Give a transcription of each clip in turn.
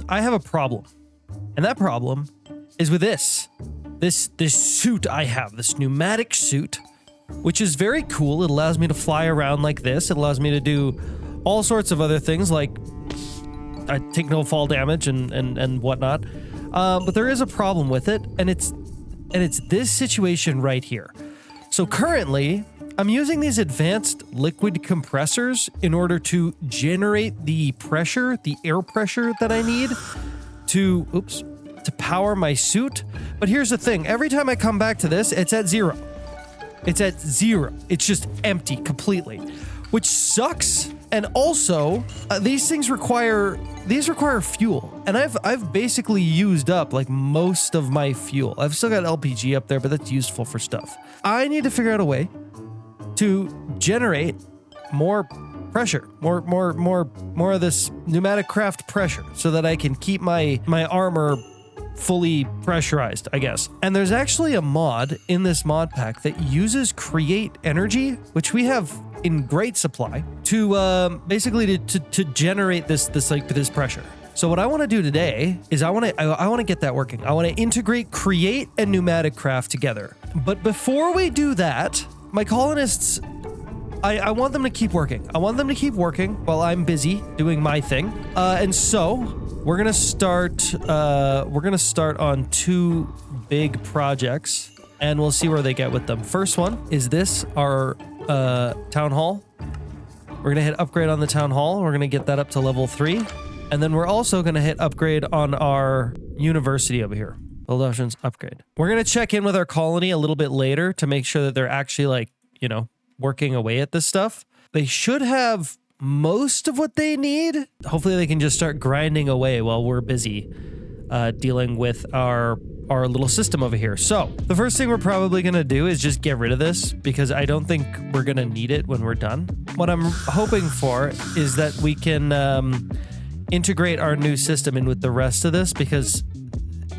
I have a problem. And that problem is with this suit I have, this pneumatic suit, which is very cool. It allows me to fly around like this. It allows me to do all sorts of other things, like I take no fall damage and whatnot. But there is a problem with it, and it's this situation right here. So currently, I'm using these advanced liquid compressors in order to generate the pressure, the air pressure that I need to power my suit. But here's the thing. Every time I come back to this, it's at zero. It's at zero. It's just empty completely, which sucks. And also, these things require fuel, and I've basically used up like most of my fuel. I've still got LPG up there, but that's useful for stuff. I need to figure out a way to generate more pressure, more of this PneumaticCraft pressure, so that I can keep my armor fully pressurized, I guess. And there's actually a mod in this mod pack that uses create energy, which we have in great supply, to basically to generate this pressure. So what I want to do today is I want to get that working. I want to integrate create and PneumaticCraft together. But before we do that, my colonists, I want them to keep working. I want them to keep working while I'm busy doing my thing. And so we're gonna start on 2 big projects, and we'll see where they get with them. First one is this, our town hall. We're gonna hit upgrade on the town hall. We're gonna get that up to level 3, and then we're also gonna hit upgrade on our university over here. Build options, upgrade. We're gonna check in with our colony a little bit later to make sure that they're actually, like, you know, working away at this stuff. They should have most of what they need. Hopefully they can just start grinding away while we're busy dealing with our little system over here. So the first thing we're probably going to do is just get rid of this, because I don't think we're going to need it when we're done. What I'm hoping for is that we can integrate our new system in with the rest of this, because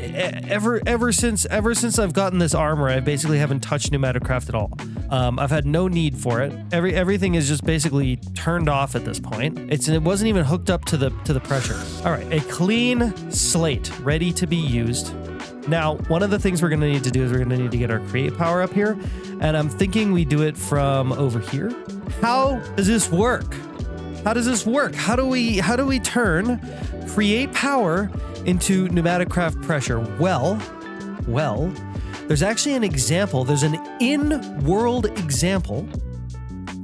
ever since I've gotten this armor, I basically haven't touched PneumaticCraft at all. I've had no need for it. Everything is just basically turned off at this point. It wasn't even hooked up to the pressure. All right, a clean slate ready to be used. Now, one of the things we're going to need to do is we're going to need to get our create power up here, and I'm thinking we do it from over here. How does this work? How does this work? How do we turn create power into PneumaticCraft pressure? Well, there's actually an example. There's an in-world example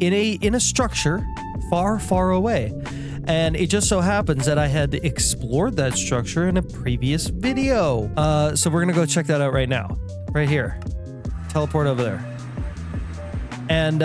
in a structure far away. And it just so happens that I had explored that structure in a previous video. So we're gonna go check that out right now. Right here. Teleport over there. And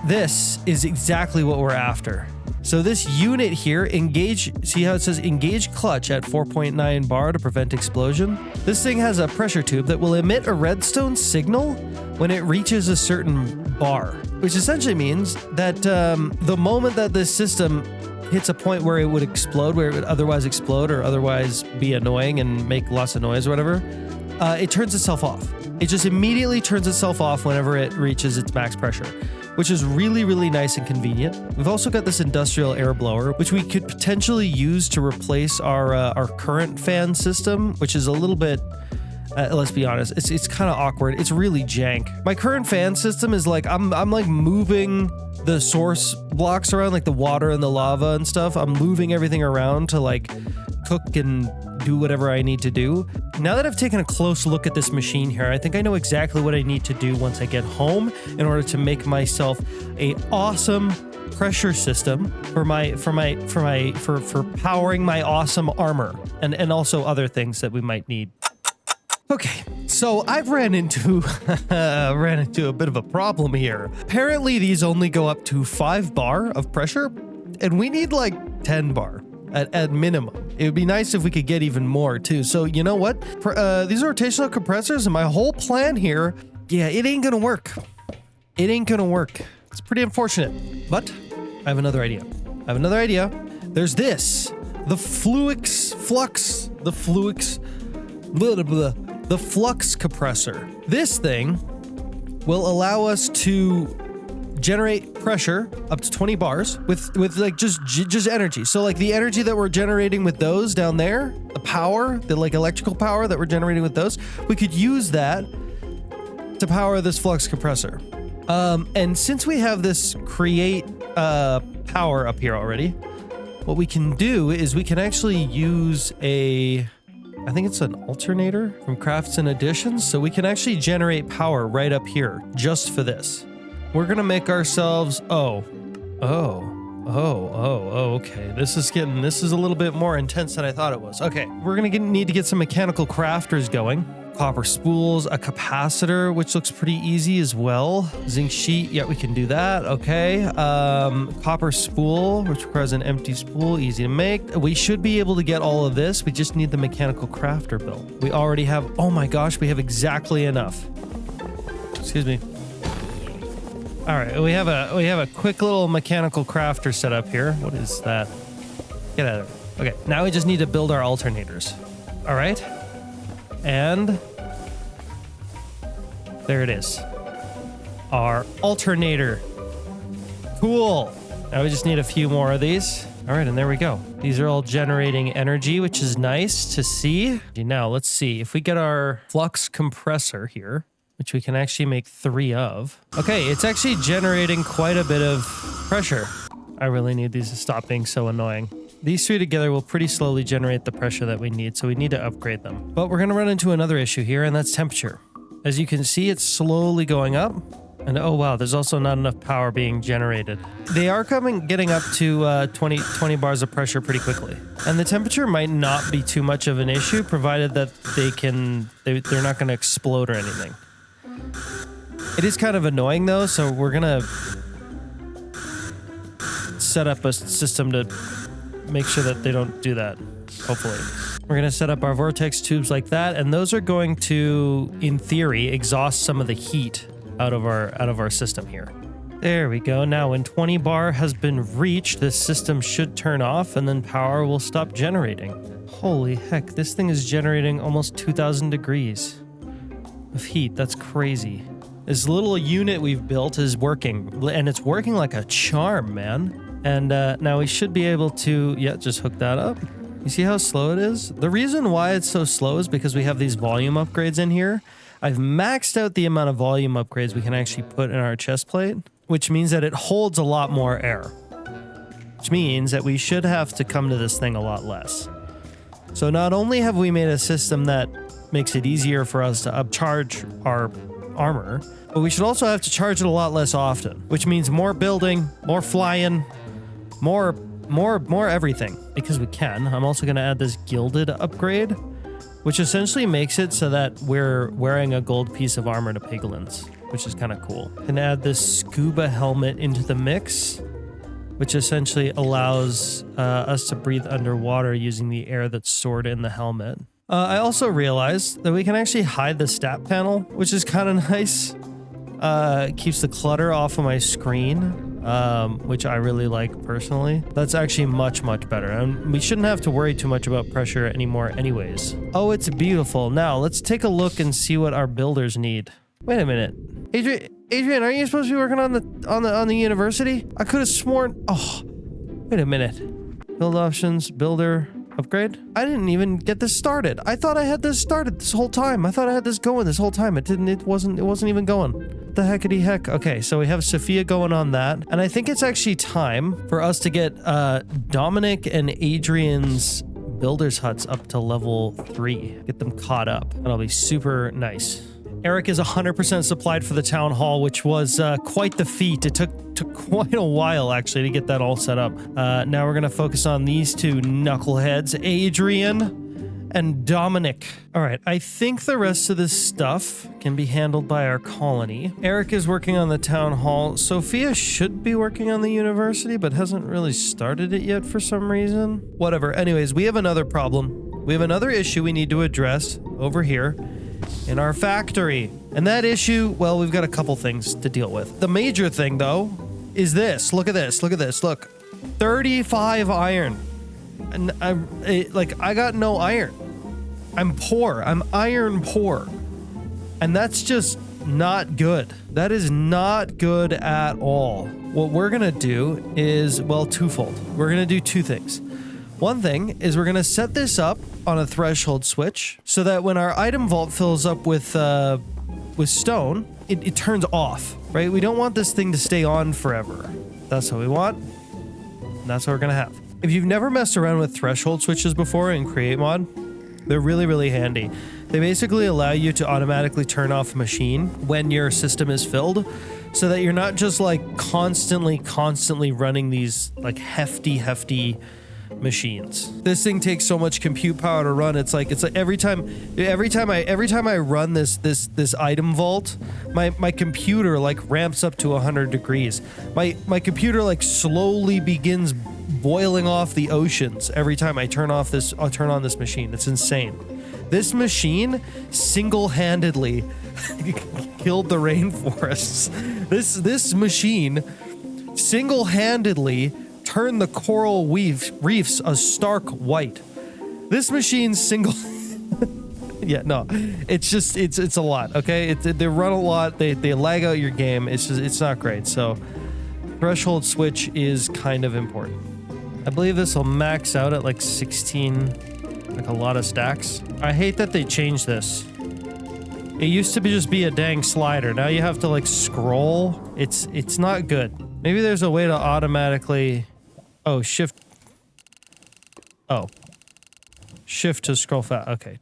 this is exactly what we're after. So this unit here, engage, see how it says engage clutch at 4.9 bar to prevent explosion? This thing has a pressure tube that will emit a redstone signal when it reaches a certain bar, which essentially means that the moment that this system hits a point where it would explode, where it would otherwise explode or otherwise be annoying and make lots of noise or whatever, it turns itself off. It just immediately turns itself off whenever it reaches its max pressure, which is really nice and convenient. We've also got this industrial air blower, which we could potentially use to replace our current fan system, which is a little bit, let's be honest, it's kind of awkward. It's really jank. My current fan system is like, I'm like moving the source blocks around, like the water and the lava and stuff. I'm moving everything around to like cook and do whatever I need to do. Now that I've taken a close look at this machine here, I think I know exactly what I need to do once I get home in order to make myself a awesome pressure system for powering my awesome armor and also other things that we might need. Okay, so I've ran into a bit of a problem here. Apparently these only go up to 5 bar of pressure, and we need like 10 bar at minimum. It would be nice if we could get even more too. So you know what? These rotational compressors and my whole plan here, yeah, it ain't gonna work. It ain't gonna work. It's pretty unfortunate, but I have another idea. There's this, the flux compressor. This thing will allow us to generate pressure up to 20 bars with like just energy. So like the energy that we're generating with those down there, the power, the like electrical power that we're generating with those, we could use that to power this flux compressor. And since we have this create power up here already, what we can do is we can actually use I think it's an alternator from Crafts and Additions. So we can actually generate power right up here just for this. We're going to make ourselves, okay. This is a little bit more intense than I thought it was. Okay. We're going to need to get some mechanical crafters going. Copper spools, a capacitor, which looks pretty easy as well. Zinc sheet, yeah, we can do that. Okay. Copper spool, which requires an empty spool, easy to make. We should be able to get all of this. We just need the mechanical crafter built. We already have, oh my gosh, we have exactly enough. Excuse me. All right, we have a quick little mechanical crafter set up here. What is that? Get out of there. Okay, now we just need to build our alternators. All right. And there it is. Our alternator. Cool. Now we just need a few more of these. All right, and there we go. These are all generating energy, which is nice to see. Now let's see if we get our flux compressor here, which we can actually make 3 of. Okay, it's actually generating quite a bit of pressure. I really need these to stop being so annoying. These 3 together will pretty slowly generate the pressure that we need, so we need to upgrade them. But we're going to run into another issue here, and that's temperature. As you can see, it's slowly going up. And oh wow, there's also not enough power being generated. They are getting up to 20 bars of pressure pretty quickly. And the temperature might not be too much of an issue, provided that they're not going to explode or anything. It is kind of annoying though, so we're going to set up a system to make sure that they don't do that, hopefully. We're going to set up our vortex tubes like that, and those are going to, in theory, exhaust some of the heat out of our system here. There we go. Now when 20 bar has been reached, this system should turn off and then power will stop generating. Holy heck, this thing is generating almost 2,000 degrees of heat. That's crazy. This little unit we've built is working, and it's working like a charm, man. And now we should be able to, just hook that up. You see how slow it is? The reason why it's so slow is because we have these volume upgrades in here. I've maxed out the amount of volume upgrades we can actually put in our chest plate, which means that it holds a lot more air, which means that we should have to come to this thing a lot less. So not only have we made a system that makes it easier for us to upcharge our armor, but we should also have to charge it a lot less often, which means more building, more flying, more everything, because we can. I'm also going to add this gilded upgrade, which essentially makes it so that we're wearing a gold piece of armor to piglins, which is kind of cool. Can add this scuba helmet into the mix, which essentially allows us to breathe underwater using the air that's stored in the helmet. I also realized that we can actually hide the stat panel, which is kind of nice. It keeps the clutter off of my screen, which I really like personally. That's actually much, much better. And we shouldn't have to worry too much about pressure anymore anyways. Oh, it's beautiful. Now let's take a look and see what our builders need. Wait a minute. Adrian, aren't you supposed to be working on the university? I could have sworn. Oh, wait a minute. Build options, builder, upgrade. I didn't even get this started. I thought I had this started this whole time. I thought I had this going this whole time. It wasn't even going. The heckity heck. Okay, so we have Sophia going on that. And I think it's actually time for us to get Dominic and Adrian's builder's huts up to level 3. Get them caught up. That'll be super nice. Eric is 100% supplied for the town hall, which was quite the feat. It took quite a while, actually, to get that all set up. Now we're going to focus on these 2 knuckleheads, Adrian and Dominic. All right, I think the rest of this stuff can be handled by our colony. Eric is working on the town hall. Sophia should be working on the university, but hasn't really started it yet for some reason. Whatever. Anyways, we have another problem. We have another issue we need to address over here in our factory. And that issue, well, we've got a couple things to deal with. The major thing, though, is this. Look at this. Look at this. Look. 35 iron. And I got no iron. I'm poor. I'm iron poor. And that's just not good. That is not good at all. What we're gonna do is, well, twofold. We're gonna do two things. One thing is we're gonna set this up on a threshold switch so that when our item vault fills up with stone, it turns off, right? We don't want this thing to stay on forever. That's what we want. And that's what we're gonna have. If you've never messed around with threshold switches before in Create Mod, they're really, really handy. They basically allow you to automatically turn off a machine when your system is filled so that you're not just like constantly running these like hefty machines. This thing takes so much compute power to run. It's like every time I run this item vault, my computer like ramps up to 100 degrees. My computer like slowly begins boiling off the oceans every time I turn on this machine. It's insane. This machine single-handedly killed the rainforests. This machine single-handedly turned the coral reefs a stark white. This machine yeah, no, it's a lot. Okay, they run a lot. They lag out your game. It's not great. So threshold switch is kind of important. I believe this will max out at like 16, like a lot of stacks. I hate that they changed this. It used to just be a dang slider. Now you have to like scroll. It's not good. Maybe there's a way to automatically, shift to scroll fast. Okay,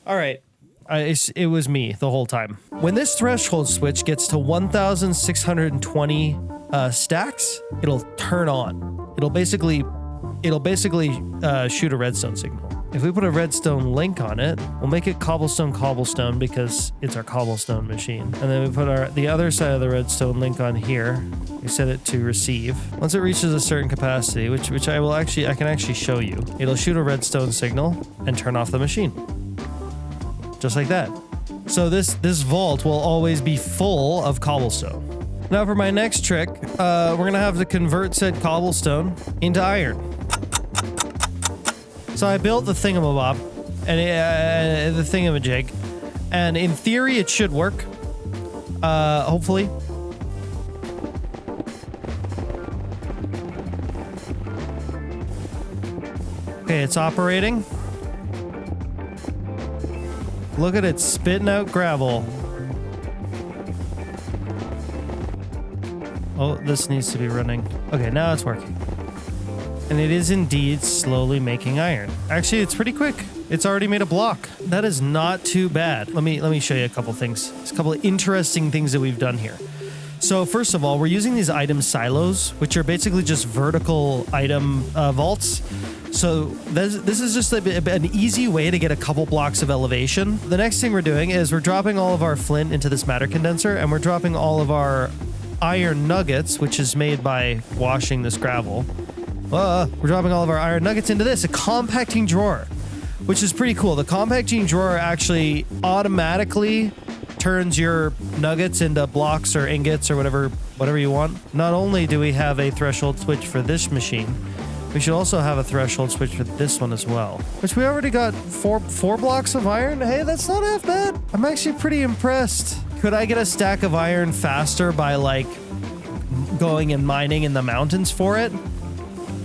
all right. It was me the whole time. When this threshold switch gets to 1,620 stacks, it'll turn on. It'll basically shoot a redstone signal. If we put a redstone link on it, we'll make it cobblestone because it's our cobblestone machine. And then we put the other side of the redstone link on here. We set it to receive. Once it reaches a certain capacity, which I can actually show you, it'll shoot a redstone signal and turn off the machine. Just like that. So this vault will always be full of cobblestone. Now for my next trick, we're gonna have to convert said cobblestone into iron. So I built the thingamabob, and the thingamajig, and in theory it should work. Hopefully. Okay, it's operating. Look at it spitting out gravel. Oh, this needs to be running. Okay, now it's working. And it is indeed slowly making iron. Actually, it's pretty quick. It's already made a block. That is not too bad. Let me show you a couple things. There's a couple of interesting things that we've done here. So first of all, we're using these item silos, which are basically just vertical item vaults. So this is just an easy way to get a couple blocks of elevation. The next thing we're doing is we're dropping all of our flint into this matter condenser, and we're dropping all of our iron nuggets, which is made by washing this gravel. We're dropping all of our iron nuggets into this, a compacting drawer, which is pretty cool. The compacting drawer actually automatically turns your nuggets into blocks or ingots or whatever you want. Not only do we have a threshold switch for this machine, we should also have a threshold switch for this one as well, which we already got four blocks of iron. Hey, that's not half bad. I'm actually pretty impressed. Could I get a stack of iron faster by like going and mining in the mountains for it?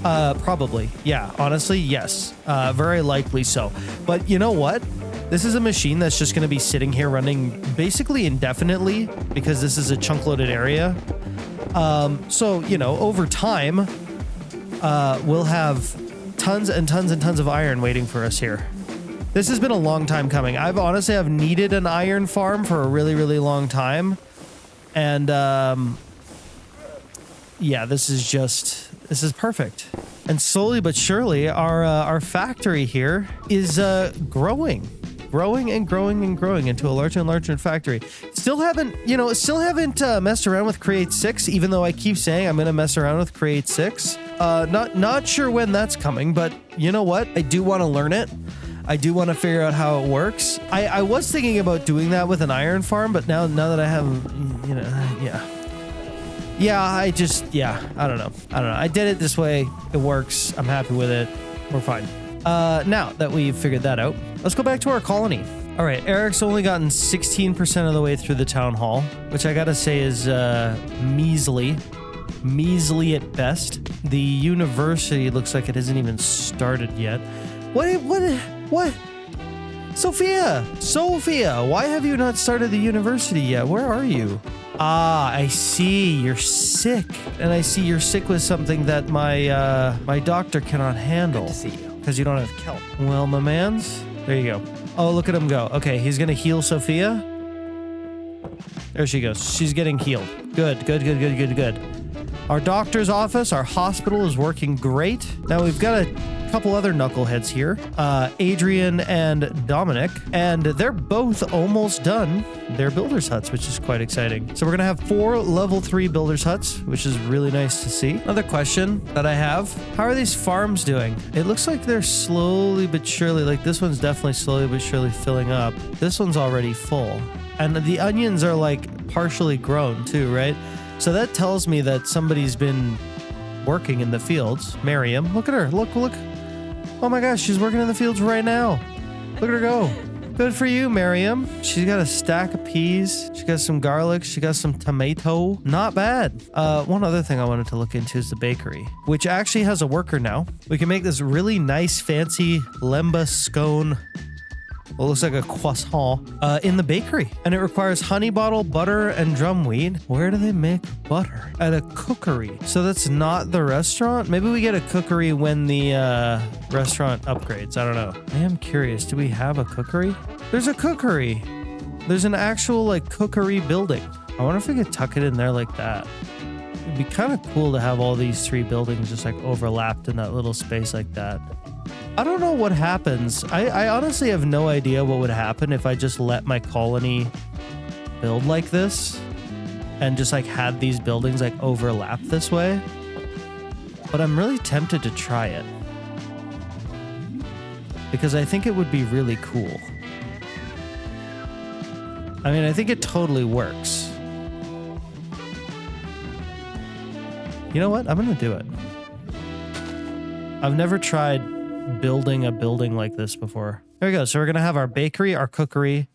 Probably. Yeah, honestly, yes. Very likely so. But you know what? This is a machine that's just going to be sitting here running basically indefinitely because this is a chunk loaded area. So, you know, over time, we'll have tons and tons and tons of iron waiting for us here. This has been a long time coming. I've needed an iron farm for a really, really long time. And, yeah, this is perfect. And slowly but surely, our factory here is growing into a larger and larger factory. Still haven't messed around with Create 6, even though I keep saying I'm gonna mess around with Create 6. Not sure when that's coming, but you know what? I do want to learn it. I do want to figure out how it works. I was thinking about doing that with an iron farm, but now that I have, I don't know. I did it this way. It works. I'm happy with it. We're fine. Now that we've figured that out, let's go back to our colony. All right, Eric's only gotten 16% of the way through the town hall, which I gotta say is measly at best. The university looks like it hasn't even started yet. What? Sophia, why have you not started the university yet? Where are you? Ah, I see. You're sick. And I see you're sick with something that my doctor cannot handle. Good to see you. Because you don't have kelp. Well, my mans, there you go. Oh, look at him go. Okay, he's gonna heal Sophia. There she goes. She's getting healed. Good. Our doctor's office, our hospital is working great. Now we've got a couple other knuckleheads here, Adrian and Dominic, and they're both almost done their builder's huts, which is quite exciting. So we're gonna have 4 level 3 builder's huts, which is really nice to see. Another question that I have, how are these farms doing? It looks like they're slowly but surely, like this one's definitely slowly but surely filling up. This one's already full. And the onions are like partially grown too, right? So that tells me that somebody's been working in the fields. Miriam, look at her, look. Oh my gosh, she's working in the fields right now. Look at her go. Good for you, Miriam. She's got a stack of peas. She got some garlic. She got some tomato. Not bad. One other thing I wanted to look into is the bakery, which actually has a worker now. We can make this really nice, fancy lemba scone. Well, it looks like a croissant in the bakery. And it requires honey bottle, butter, and drum wheat. Where do they make butter? At a cookery. So that's not the restaurant? Maybe we get a cookery when the restaurant upgrades. I don't know. I am curious. Do we have a cookery? There's a cookery. There's an actual like cookery building. I wonder if we could tuck it in there like that. It'd be kind of cool to have all these 3 buildings just like overlapped in that little space like that. I don't know what happens. I honestly have no idea what would happen if I just let my colony build like this and just like had these buildings like overlap this way. But I'm really tempted to try it because I think it would be really cool. I mean, I think it totally works. You know what? I'm gonna do it. I've never tried building a building like this before. There we go. So we're gonna have our bakery, our cookery,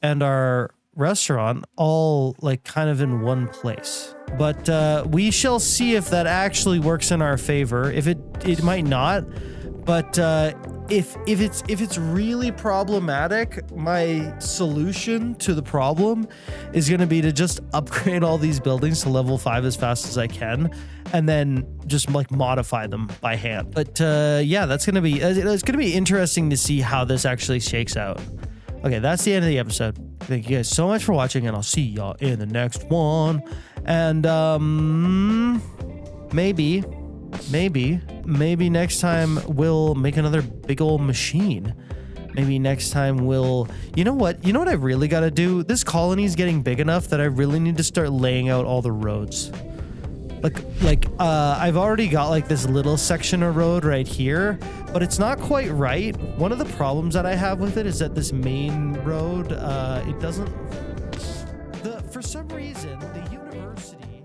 and our restaurant all like kind of in one place. But we shall see if that actually works in our favor. If it might not, but if it's really problematic, my solution to the problem is going to be to just upgrade all these buildings to level 5 as fast as I can, and then just like modify them by hand. But yeah, that's going to be it's going to be interesting to see how this actually shakes out. Okay, that's the end of the episode. Thank you guys so much for watching, and I'll see y'all in the next one. And maybe next time we'll make another big old machine. Maybe next time we'll, you know what I really got to do? This colony is getting big enough that I really need to start laying out all the roads. I've already got like this little section of road right here, but it's not quite right. One of the problems that I have with it is that this main road, it doesn't, for some reason, the university